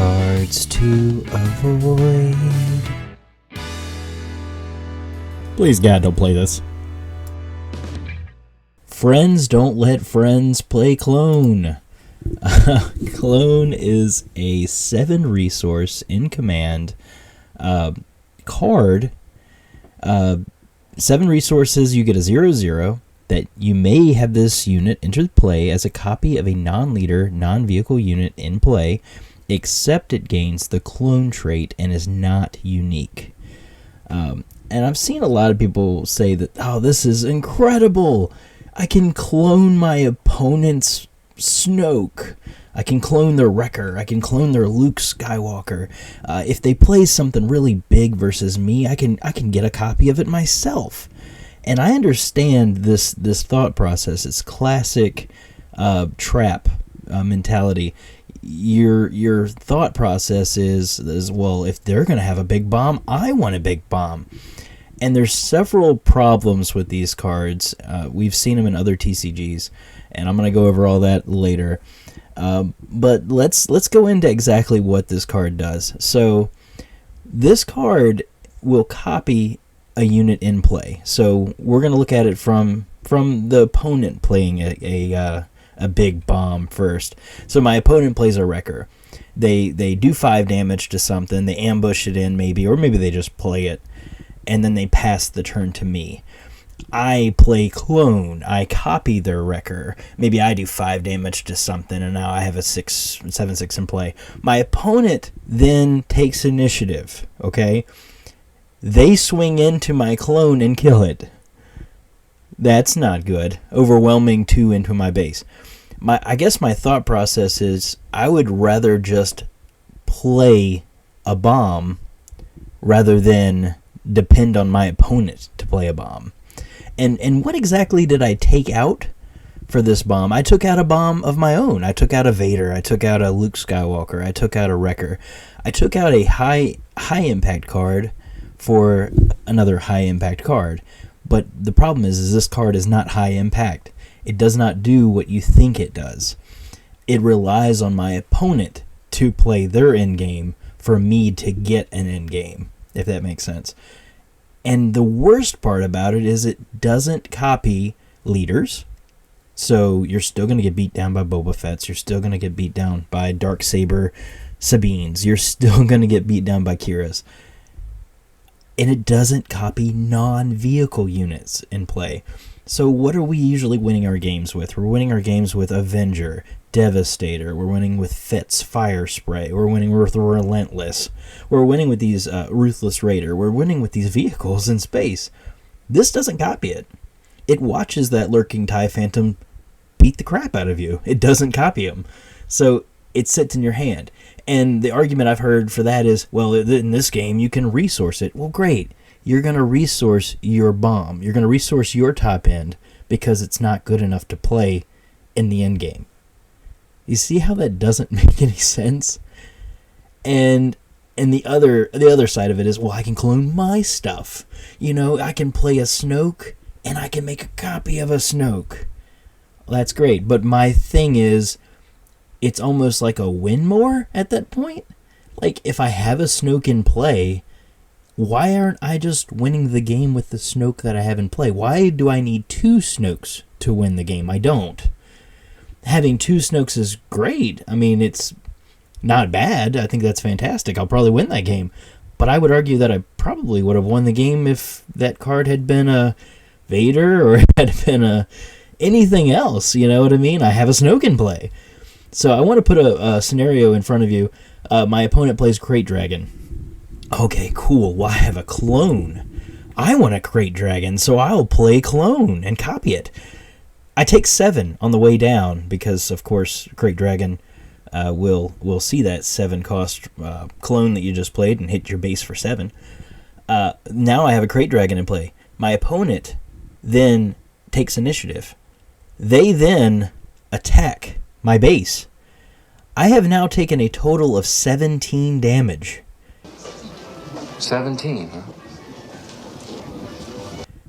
cards to avoid. Please, God, don't play this. Friends don't let friends play Clone. Clone is a 7 resource in command card. 7 resources, you get a 0/0 that you may have this unit enter play as a copy of a non-leader, non-vehicle unit in play, except it gains the clone trait and is not unique. And I've seen a lot of people say that, oh, this is incredible. I can clone my opponent's Snoke. I can clone their Wrecker. I can clone their Luke Skywalker. If they play something really big versus me, I can get a copy of it myself. And I understand this thought process. It's classic trap mentality. Your thought process is well, if they're going to have a big bomb, I want a big bomb. And there's several problems with these cards. We've seen them in other TCGs, and I'm going to go over all that later. But let's go into exactly what this card does. So this card will copy a unit in play. So we're going to look at it from the opponent playing a big bomb first. So my opponent plays a Wrecker. They do 5 damage to something. They ambush it in maybe, or maybe they just play it, and then they pass the turn to me. I play Clone. I copy their Wrecker. Maybe I do 5 damage to something, and now I have a 7/6 in play. My opponent then takes initiative, okay? They swing into my Clone and kill it. That's not good. Overwhelming 2 into my base. I guess my thought process is I would rather just play a bomb rather than depend on my opponent to play a bomb. And what exactly did I take out for this bomb? I took out a bomb of my own. I took out a Vader. I took out a Luke Skywalker. I took out a Wrecker. I took out a high impact card for another high impact card. But the problem is this card is not high impact. It does not do what you think it does. It relies on my opponent to play their endgame for me to get an endgame, if that makes sense. And the worst part about it is it doesn't copy leaders. So you're still going to get beat down by Boba Fett's. You're still going to get beat down by Darksaber Sabines. You're still going to get beat down by Kira's. And it doesn't copy non-vehicle units in play. So what are we usually winning our games with? We're winning our games with Avenger, Devastator. We're winning with Fett's Fire Spray. We're winning with Relentless. We're winning with these Ruthless Raider. We're winning with these vehicles in space. This doesn't copy it. It watches that lurking TIE Phantom beat the crap out of you. It doesn't copy him. So it sits in your hand. And the argument I've heard for that is, well, in this game you can resource it. Well, great. You're going to resource your bomb. You're going to resource your top end because it's not good enough to play in the end game. You see how that doesn't make any sense? And the other side of it is, well, I can clone my stuff. You know, I can play a Snoke and I can make a copy of a Snoke. Well, that's great, but my thing is, it's almost like a win more at that point. Like, if I have a Snoke in play, why aren't I just winning the game with the Snoke that I have in play? Why do I need 2 Snokes to win the game? I don't. Having 2 Snokes is great. I mean, it's not bad. I think that's fantastic. I'll probably win that game. But I would argue that I probably would have won the game if that card had been a Vader or had been a anything else. You know what I mean? I have a Snoke in play. So I want to put a scenario in front of you. My opponent plays Krayt Dragon. Okay, cool. Well, I have a Clone. I want a Krayt Dragon, so I'll play Clone and copy it. I take 7 on the way down because, of course, Krayt Dragon will see that 7 cost Clone that you just played and hit your base for 7. Now I have a Krayt Dragon in play. My opponent then takes initiative. They then attack my base. I have now taken a total of 17 damage. 17, huh?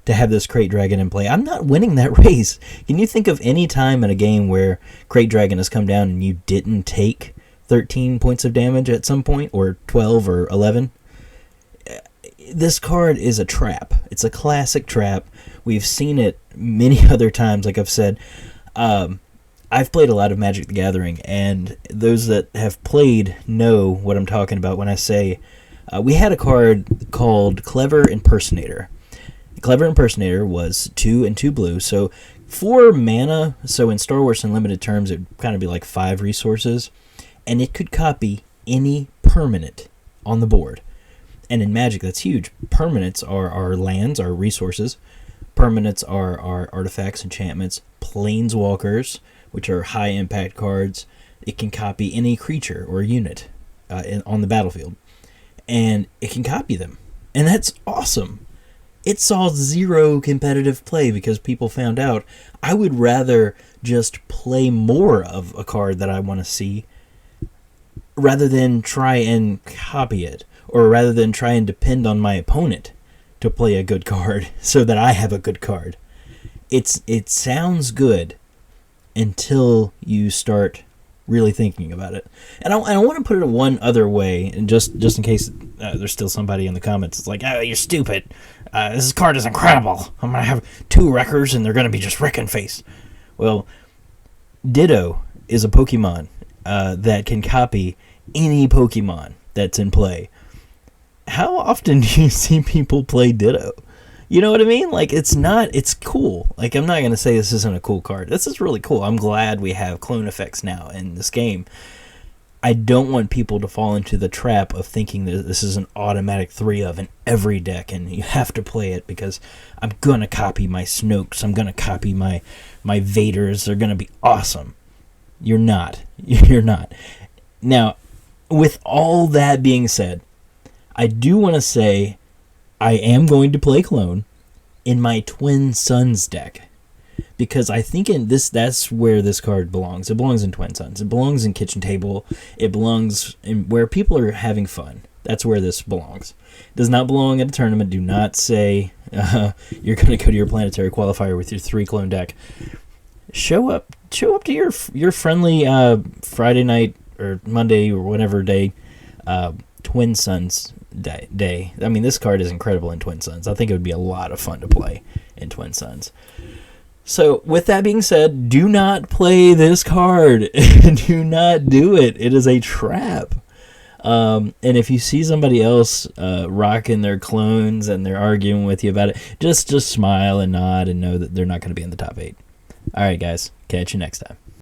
To have this Krayt Dragon in play. I'm not winning that race. Can you think of any time in a game where Krayt Dragon has come down and you didn't take 13 points of damage at some point, or 12 or 11. This card is a trap. It's a classic trap. We've seen it many other times, like I've said. I've played a lot of Magic the Gathering, and those that have played know what I'm talking about when I say we had a card called Clever Impersonator. Clever Impersonator was 2 and 2 blue, so 4 mana, so in Star Wars Unlimited terms, it would kind of be like 5 resources, and it could copy any permanent on the board. And in Magic, that's huge. Permanents are lands, are resources. Permanents are artifacts, enchantments, planeswalkers, which are high-impact cards. It can copy any creature or unit on the battlefield. And it can copy them. And that's awesome. It saw 0 competitive play because people found out I would rather just play more of a card that I want to see rather than try and copy it, or rather than try and depend on my opponent to play a good card so that I have a good card. It sounds good until you start really thinking about it. And I want to put it one other way, and just in case there's still somebody in the comments that's like, oh, you're stupid. This card is incredible. I'm going to have 2 wreckers, and they're going to be just wrecking face. Well, Ditto is a Pokemon that can copy any Pokemon that's in play. How often do you see people play Ditto? You know what I mean? Like, it's cool. Like, I'm not going to say this isn't a cool card. This is really cool. I'm glad we have clone effects now in this game. I don't want people to fall into the trap of thinking that this is an automatic 3 of in every deck, and you have to play it because I'm going to copy my Snokes. I'm going to copy my Vaders. They're going to be awesome. You're not. You're not. Now, with all that being said, I do want to say I am going to play Clone in my Twin Suns deck, because I think that's where this card belongs. It belongs in Twin Suns. It belongs in Kitchen Table. It belongs in where people are having fun. That's where this belongs. It does not belong at a tournament. Do not say you're going to go to your planetary qualifier with your 3 clone deck. Show up to your friendly Friday night or Monday or whatever day Twin Suns day. I mean, this card is incredible in Twin Suns. I think it would be a lot of fun to play in Twin Suns. So, with that being said, do not play this card. Do not do it. It is a trap. And if you see somebody else rocking their clones and they're arguing with you about it, just smile and nod and know that they're not going to be in the top 8. All right, guys. Catch you next time.